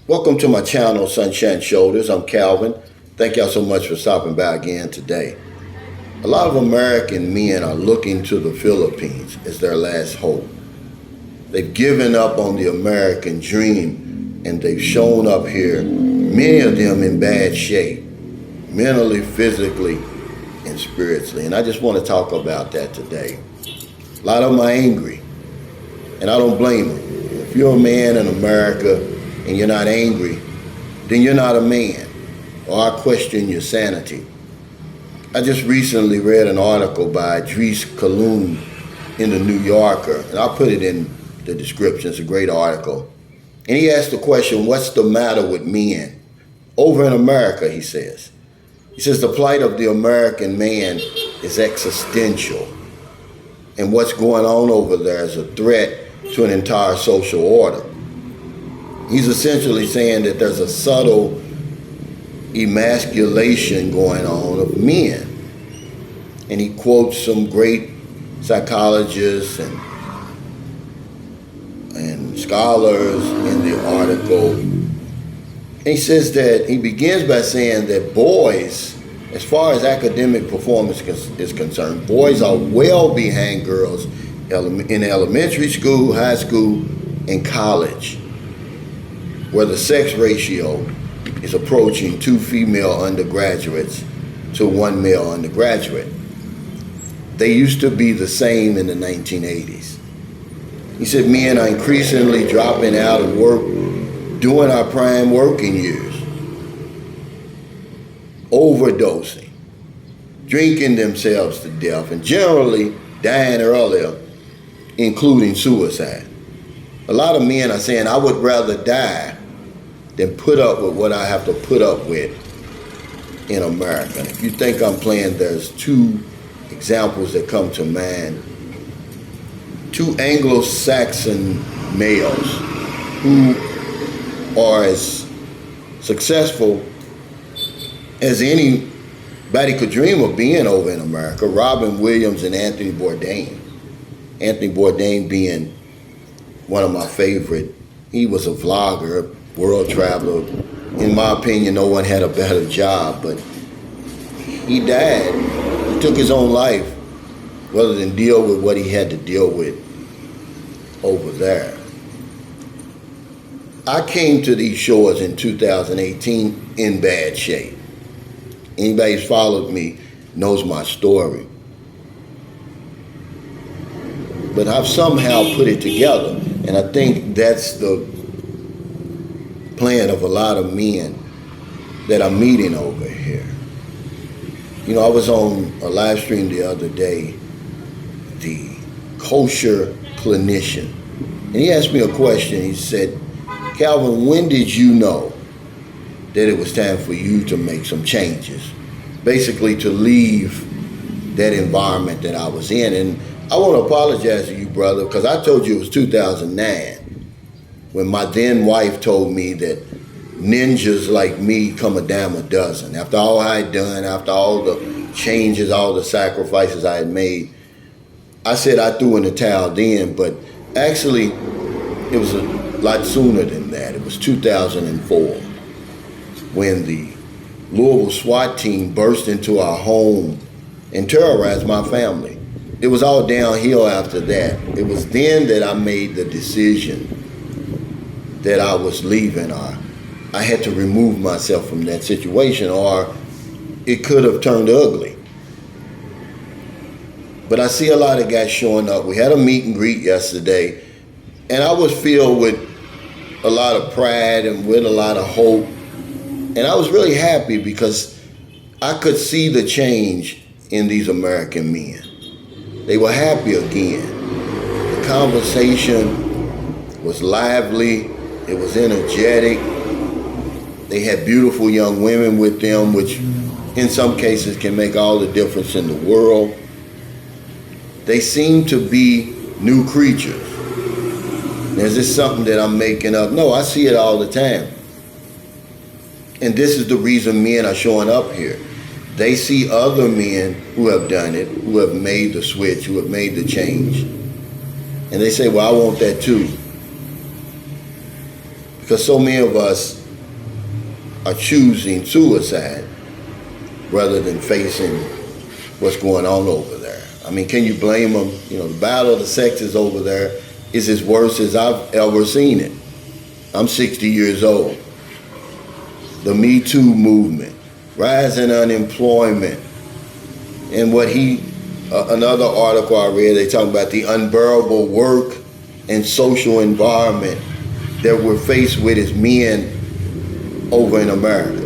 Welcome to my channel, Sunshine Shoulders. I'm Calvin. Thank y'all so much for stopping by again today. A lot of American men are looking to the Philippines as their last hope. They've given up on the American dream and they've shown up here, many of them in bad shape, mentally, physically, and spiritually. And I just want to talk about that today. A lot of them are angry, and I don't blame them. If you're a man in America and you're not angry, then you're not a man, or I question your sanity. I just recently read an article by Dries Kalun in the New Yorker, and I'll put it in the description. It's a great article. And he asked the question, what's the matter with men? Over in America, he says. He says the plight of the American man is existential. And what's going on over there is a threat to an entire social order. He's essentially saying that there's a subtle emasculation going on of men. And he quotes some great psychologists and scholars in the article. And he says that he begins by saying that boys, as far as academic performance is concerned, boys are well behind girls in elementary school, high school, and college, where the sex ratio is approaching 2 female undergraduates to 1 male undergraduate. They used to be the same in the 1980s. He said men are increasingly dropping out of work during our prime working years, overdosing, drinking themselves to death, and generally dying earlier, including suicide. A lot of men are saying, I would rather die than put up with what I have to put up with in America. And if you think I'm playing, there's 2 examples that come to mind. 2 Anglo-Saxon males who are as successful as anybody could dream of being over in America, Robin Williams and Anthony Bourdain. Anthony Bourdain being one of my favorite. He was a vlogger, world traveler. In my opinion, no one had a better job, but he died. He took his own life rather than deal with what he had to deal with over there. I came to these shores in 2018 in bad shape. Anybody who's followed me knows my story. But I've somehow put it together, and I think that's the plan of a lot of men that I'm meeting over here. You know, I was on a live stream the other day, the kosher clinician, and he asked me a question. He said, Calvin, when did you know that it was time for you to make some changes? Basically to leave that environment that I was in. And I want to apologize to you, brother, because I told you it was 2009 when my then wife told me that ninjas like me come a dime a dozen. After all I had done, after all the changes, all the sacrifices I had made, I said I threw in the towel then, but actually it was a lot sooner than that. It was 2004 when the Louisville SWAT team burst into our home and terrorized my family. It was all downhill after that. It was then that I made the decision that I was leaving, or I had to remove myself from that situation, or it could have turned ugly. But I see a lot of guys showing up. We had a meet and greet yesterday, and I was filled with a lot of pride and with a lot of hope. And I was really happy because I could see the change in these American men. They were happy again. The conversation was lively. It was energetic. They had beautiful young women with them, which in some cases can make all the difference in the world. They seem to be new creatures. Is this something that I'm making up? No, I see it all the time. And this is the reason men are showing up here. They see other men who have done it, who have made the switch, who have made the change. And they say, well, I want that too. Because so many of us are choosing suicide rather than facing what's going on over there. I mean, can you blame them? You know, the battle of the sexes over there is as worse as I've ever seen it. I'm 60 years old. The Me Too movement, rise in unemployment, and another article I read, they talk about the unbearable work and social environment that we're faced with as men over in America.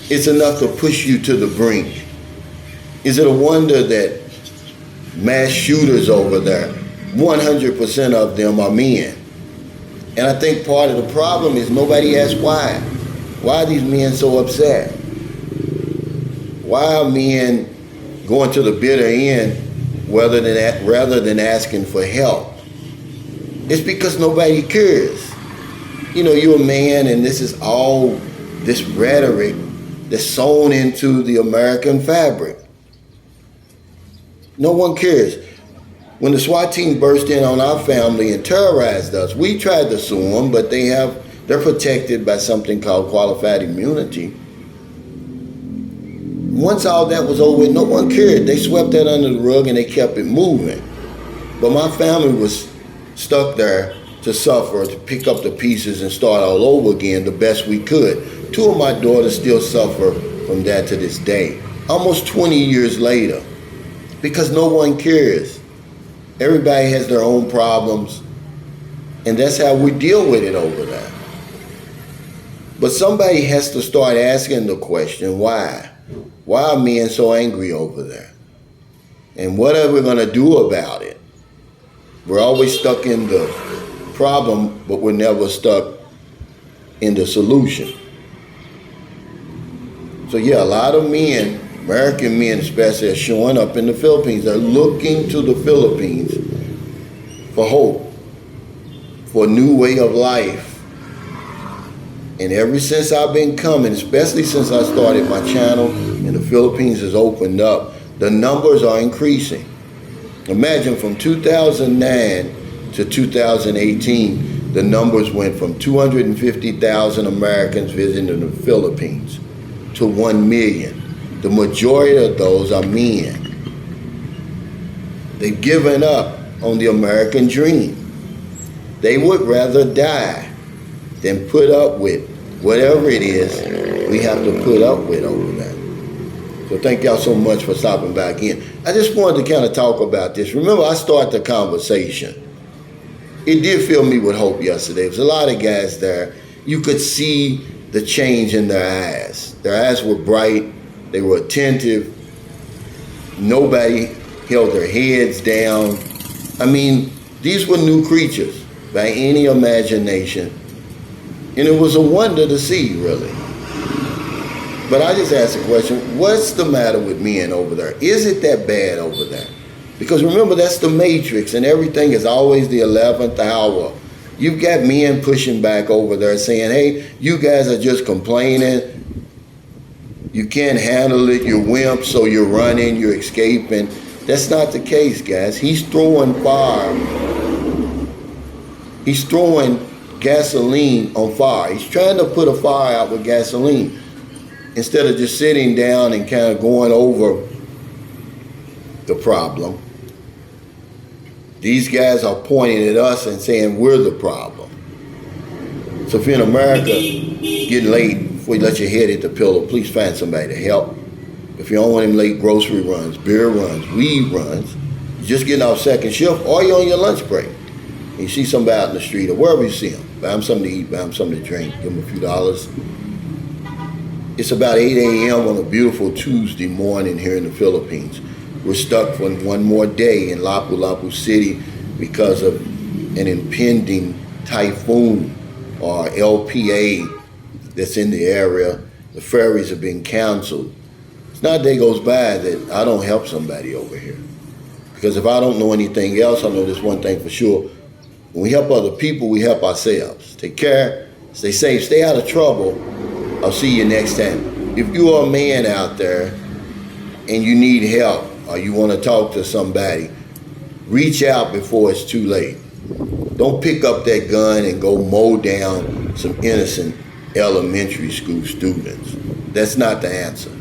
It's enough to push you to the brink. Is it a wonder that mass shooters over there, 100% of them are men? And I think part of the problem is nobody asks why. Why are these men so upset? Why are men going to the bitter end rather than asking for help? It's because nobody cares. You know, you're a man, and this is all this rhetoric that's sewn into the American fabric. No one cares. When the SWAT team burst in on our family and terrorized us, we tried to sue them, but they're protected by something called qualified immunity. Once all that was over with, no one cared. They swept that under the rug and they kept it moving. But my family was stuck there to suffer, to pick up the pieces and start all over again the best we could. Two of my daughters still suffer from that to this day, almost 20 years later, because no one cares. Everybody has their own problems, and that's how we deal with it over there. But somebody has to start asking the question, why? Why are men so angry over there? And what are we going to do about it? We're always stuck in the problem, but we're never stuck in the solution. So yeah, a lot of men, American men especially, are showing up in the Philippines. They're looking to the Philippines for hope, for a new way of life. And ever since I've been coming, especially since I started my channel and the Philippines has opened up, the numbers are increasing. Imagine from 2009 to 2018, the numbers went from 250,000 Americans visiting the Philippines to 1 million. The majority of those are men. They've given up on the American dream. They would rather die than put up with whatever it is we have to put up with over there. So thank y'all so much for stopping by again. I just wanted to kind of talk about this. Remember, I started the conversation. It did fill me with hope yesterday. There was a lot of guys there. You could see the change in their eyes. Their eyes were bright. They were attentive. Nobody held their heads down. I mean, these were new creatures by any imagination. And it was a wonder to see, really. But I just asked the question, what's the matter with men over there? Is it that bad over there? Because remember, that's the Matrix, and everything is always the 11th hour. You've got men pushing back over there saying, hey, you guys are just complaining. You can't handle it, you're wimps, so you're running, you're escaping. That's not the case, guys. He's throwing fire. He's throwing gasoline on fire. He's trying to put a fire out with gasoline instead of just sitting down and kind of going over the problem. These guys are pointing at us and saying we're the problem. So if you're in America, getting late, before you let your head hit the pillow, please find somebody to help. If you're on one of them late grocery runs, beer runs, weed runs, you're just getting off second shift, or you're on your lunch break, and you see somebody out in the street or wherever you see them, buy them something to eat, buy them something to drink, give them a few dollars. It's about 8 a.m. on a beautiful Tuesday morning here in the Philippines. We're stuck for one more day in Lapu-Lapu City because of an impending typhoon or LPA that's in the area. The ferries have been canceled. It's not a day goes by that I don't help somebody over here. Because if I don't know anything else, I know this one thing for sure. When we help other people, we help ourselves. Take care, stay safe, stay out of trouble. I'll see you next time. If you are a man out there and you need help or you want to talk to somebody, reach out before it's too late. Don't pick up that gun and go mow down some innocent elementary school students. That's not the answer.